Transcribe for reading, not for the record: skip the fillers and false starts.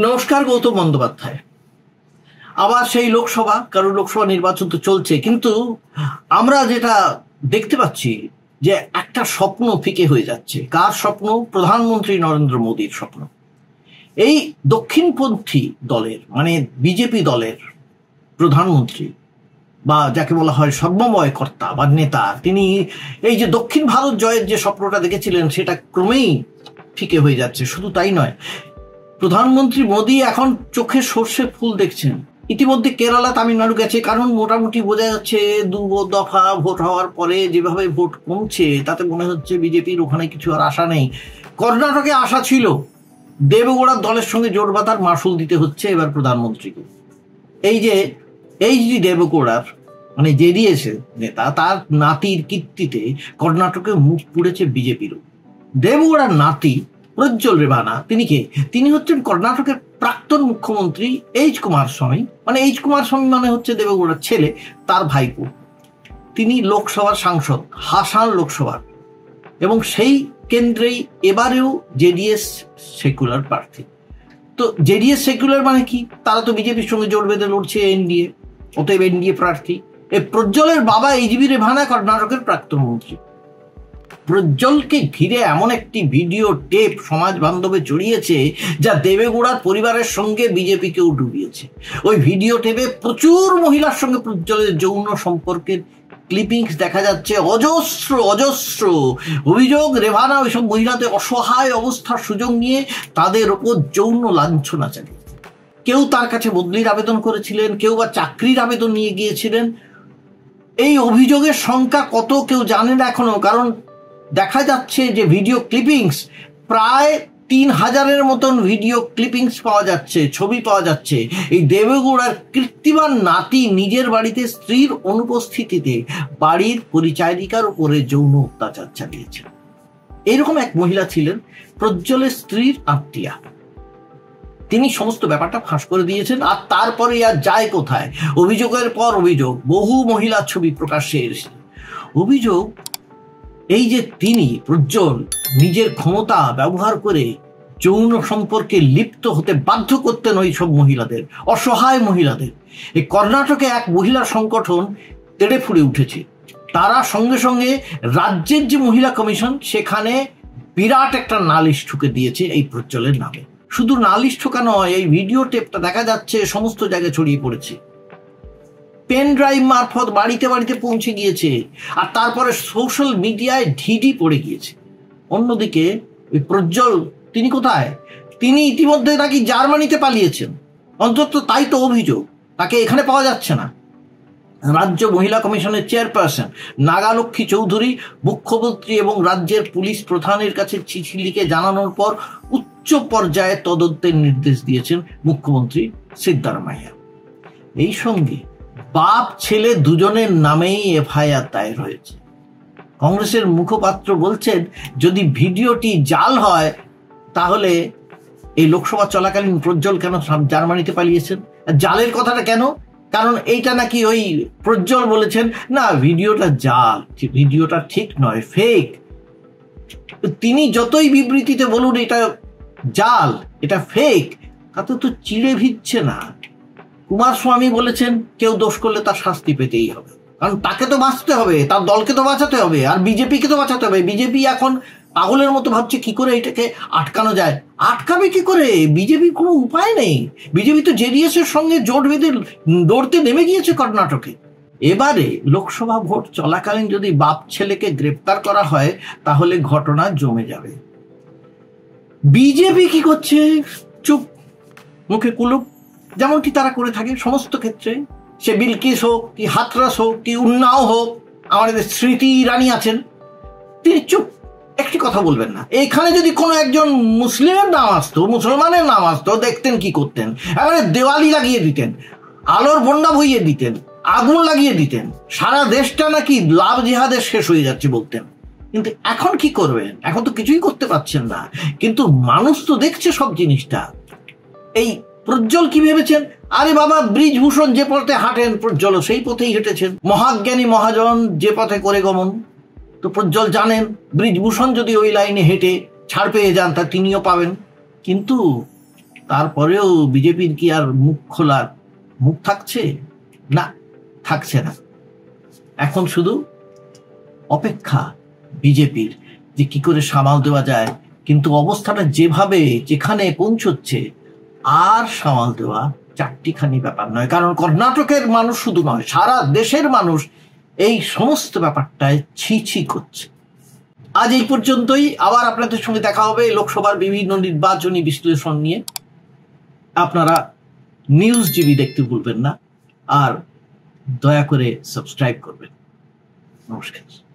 নমস্কার, গৌতম বন্দ্যোপাধ্যায়। আবার সেই লোকসভা, কারণ লোকসভা নির্বাচন তো চলছে, কিন্তু আমরা যেটা দেখতে পাচ্ছি যে একটা স্বপ্ন ফিকে হয়ে যাচ্ছে। কার স্বপ্ন? প্রধানমন্ত্রী নরেন্দ্র মোদীর স্বপ্ন। এই দক্ষিণপন্থী দলের মানে বিজেপি দলের প্রধানমন্ত্রী বা যাকে বলা হয় সর্বময় কর্তা বা নেতা, তিনি এই যে দক্ষিণ ভারত জয়ের যে স্বপ্নটা দেখেছিলেন সেটা ক্রমেই ফিকে হয়ে যাচ্ছে। শুধু তাই নয়, প্রধানমন্ত্রী মোদী এখন চোখে সর্ষে ফুল দেখছেন। ইতিমধ্যে কেরালা, তামিলনাড়ু গেছে, কারণ মোটামুটি বোঝা যাচ্ছে দু দফা ভোট হওয়ার পরে যেভাবে ভোট কমছে তাতে মনে হচ্ছে বিজেপির ওখানে কিছু আর আশা নেই। কর্ণাটকে আশা ছিল, দেবগৌড়ার দলের সঙ্গে জোট বাঁধার মাসুল দিতে হচ্ছে এবার প্রধানমন্ত্রীকে। এই যে এইচডি দেবগৌড়ার মানে জেডিএস নেতা, তার নাতির কীর্তিতে কর্ণাটকে মুখ পুড়েছে বিজেপিরও। দেবগৌড়ার নাতি প্রজ্জ্বল রেভানা, তিনি কে? তিনি হচ্ছেন কর্ণাটকের প্রাক্তন মুখ্যমন্ত্রী এইচ কুমারস্বামী। মানে এইচ কুমারস্বামী মানে হচ্ছে দেবগৌড়ার ছেলে, তার ভাইপো। তিনি লোকসভার সাংসদ, হাসান লোকসভার, এবং সেই কেন্দ্রেই এবারেও জেডিএস সেকুলার প্রার্থী। তো জেডিএস সেকুলার মানে কি? তারা তো বিজেপির সঙ্গে জোট বেঁধে লড়ছে এনডিএ, অতএব এনডিএ প্রার্থী। এই প্রজ্জ্বলের বাবা এইচবি রেভানা কর্ণাটকের প্রাক্তন মন্ত্রী। প্রজ্জ্বলকে ঘিরে এমন একটি ভিডিও টেপ সমাজ বান্ধবে ছড়িয়েছে যা দেবেগৌড়ার পরিবারের সঙ্গে বিজেপিকেও ডুবিয়েছে। ওই ভিডিও টেপে প্রচুর মহিলার সঙ্গে প্রজ্জ্বলের যৌন সম্পর্কের ক্লিপিংস দেখা যাচ্ছে, অজস্র অজস্র অভিযোগ। রেভানা ওইসব মহিলাদের অসহায় অবস্থার সুযোগ নিয়ে তাদের ওপর যৌন লাঞ্ছনা চালিয়েছে। কেউ তার কাছে বদলির আবেদন করেছিলেন, কেউ বা চাকরির আবেদন নিয়ে গিয়েছিলেন। এই অভিযোগের সংখ্যা কত কেউ জানে না এখনো, কারণ দেখা যাচ্ছে যে ভিডিও ক্লিপিংস প্রায় 3000-এর মতন ভিডিও ক্লিপিংস পাওয়া যাচ্ছে, ছবি পাওয়া যাচ্ছে। এই দেবগৌড়ার কীর্তিমান নাতি নিজের বাড়িতে স্ত্রীর অনুপস্থিতিতে বাড়ির পরিচারিকার উপরে যৌন অত্যাচার চালিয়েছেন। এরকম এক মহিলা ছিলেন প্রজ্জ্বলের স্ত্রীর আত্মীয়া। তিনি সমস্ত ব্যাপারটা ফাঁস করে দিয়েছেন। আর তারপরে আর যায় কোথায়? অভিযোগের পর অভিযোগ, বহু মহিলার ছবি প্রকাশ্যে এসেছে। অভিযোগ এই যে তিনি প্রজ্জ্বল নিজের ক্ষমতা ব্যবহার করে যৌন সম্পর্কে লিপ্ত হতে বাধ্য করতেন ওই সব মহিলাদের, অসহায় মহিলাদের। এই কর্ণাটকে এক মহিলা সংগঠন তেড়ে ফুড়ে উঠেছে। তারা সঙ্গে সঙ্গে রাজ্যের যে মহিলা কমিশন, সেখানে বিরাট একটা নালিশ ঠুকে দিয়েছে এই প্রজ্জ্বলের নামে। শুধু নালিশ ঠোকা নয়, এই ভিডিও টেপটা দেখা যাচ্ছে সমস্ত জায়গায় ছড়িয়ে পড়েছে, পেন ড্রাইভ মারফত বাড়িতে বাড়িতে পৌঁছে গিয়েছে, আর তারপরে সোশ্যাল মিডিয়ায় ঢিঢি পড়ে গিয়েছে। অন্যদিকে ওই প্রজ্জ্বল তিনি কোথায়? তিনি ইতিমধ্যে নাকি জার্মানিতে পালিয়েছেন, অন্তত তাই তো অভিযোগ। তাকে এখানে পাওয়া যাচ্ছে না। রাজ্য মহিলা কমিশনের চেয়ারপারসন নাগালক্ষ্মী চৌধুরী মুখ্যমন্ত্রী এবং রাজ্যের পুলিশ প্রধানের কাছে চিঠি লিখে জানানোর পর উচ্চ পর্যায়ে তদন্তের নির্দেশ দিয়েছেন মুখ্যমন্ত্রী সিদ্ধারামাইয়া। এই সঙ্গে বাপ ছেলে দুজনের নামেই এফআইআর দায়ের হয়েছে। কংগ্রেসের মুখপাত্র বলছেন, যদি ভিডিওটি জাল হয় তাহলে এই লোকসভা চলাকালীন প্রজ্জ্বল কেন জার্মানিতে পালিয়েছেন? জালের কথাটা কেন? কারণ এইটা নাকি ওই প্রজ্জ্বল বলেছেন, না ভিডিওটা জাল, ভিডিওটা ঠিক নয়, ফেক। তিনি যতই বিবৃতিতে বলুন এটা জাল, এটা ফেক, তাতে তো চিড়ে ভিজছে না। কুমারস্বামী বলেছেন, কেউ দোষ করলে তার শাস্তি পেতেই হবে, কারণ তাকে তো বাঁচতে হবে, তার দলকে তো বাঁচাতে হবে, আর বিজেপিকে তো বাঁচাতে হবে। বিজেপি এখন পাগলের মতো ভাবছে কি করে এটাকে আটকানো যায়। আটকাবে কি করে? বিজেপির কোনো উপায় নেই। বিজেপি তো জেডিএস এর সঙ্গে জোট বেঁধে লড়তে নেমে গিয়েছে কর্ণাটকে। এবারে লোকসভা ভোট চলাকালীন যদি বাপ ছেলেকে গ্রেপ্তার করা হয় তাহলে ঘটনা জমে যাবে। বিজেপি কি করছে? চুপ, মুখে কুলুপ, যেমনটি তারা করে থাকে সমস্ত ক্ষেত্রে। সে বিলকিস হোক, কি হাথরাস হোক, কি উন্নাও হোক, আমাদের স্মৃতি ইরানি আছেন, তিনি চুপ, একটি কথা বলবেন না। এখানে যদি কোনো একজন মুসলিমের নাম আসতো, মুসলমানের নাম আসতো, দেখতেন কি করতেন? এবারে দেওয়ালি লাগিয়ে দিতেন, আলোর বন্যা বইয়ে দিতেন, আগুন লাগিয়ে দিতেন, সারা দেশটা নাকি লাভ জিহাদের শেষ হয়ে যাচ্ছে বলতেন। কিন্তু এখন কি করবেন? এখন তো কিছুই করতে পারছেন না। কিন্তু মানুষ তো দেখছে সব জিনিসটা। এই প্রজ্জ্বল কি ভেবেছেন? আরে বাবা, ব্রিজভূষণ যে পথে হাঁটেন প্রজ্জ্বল সেই পথেই হেঁটেছেন। মহাজ্ঞানী মহাজন যে পথে করে গমন, তো প্রজ্জ্বল জানেন ব্রিজভূষণ যদি ওই লাইনে হেঁটে ছাড় পেয়ে যান তা তিনিও পাবেন। কিন্তু তারপরেও বিজেপির কি আর মুখ খোলার মুখ থাকছে? না, থাকছে না। এখন শুধু অপেক্ষা বিজেপির যে কি করে সামাল দেওয়া যায়। কিন্তু অবস্থাটা যেভাবে যেখানে পৌঁছচ্ছে, আর সামাল দেওয়া চারটিখানি ব্যাপার নয়। কারণ কর্ণাটকের মানুষ শুধু নয়, সারা দেশের মানুষ এই সমস্ত ব্যাপারটায় ছি ছি করছে। আজ এই পর্যন্তই। আবার আপনাদের সঙ্গে দেখা হবে লোকসভার বিভিন্ন নির্বাচনী বিশ্লেষণ নিয়ে। আপনারা নিউজ জিবি দেখতে ভুলবেন না, আর দয়া করে সাবস্ক্রাইব করবেন। নমস্কার।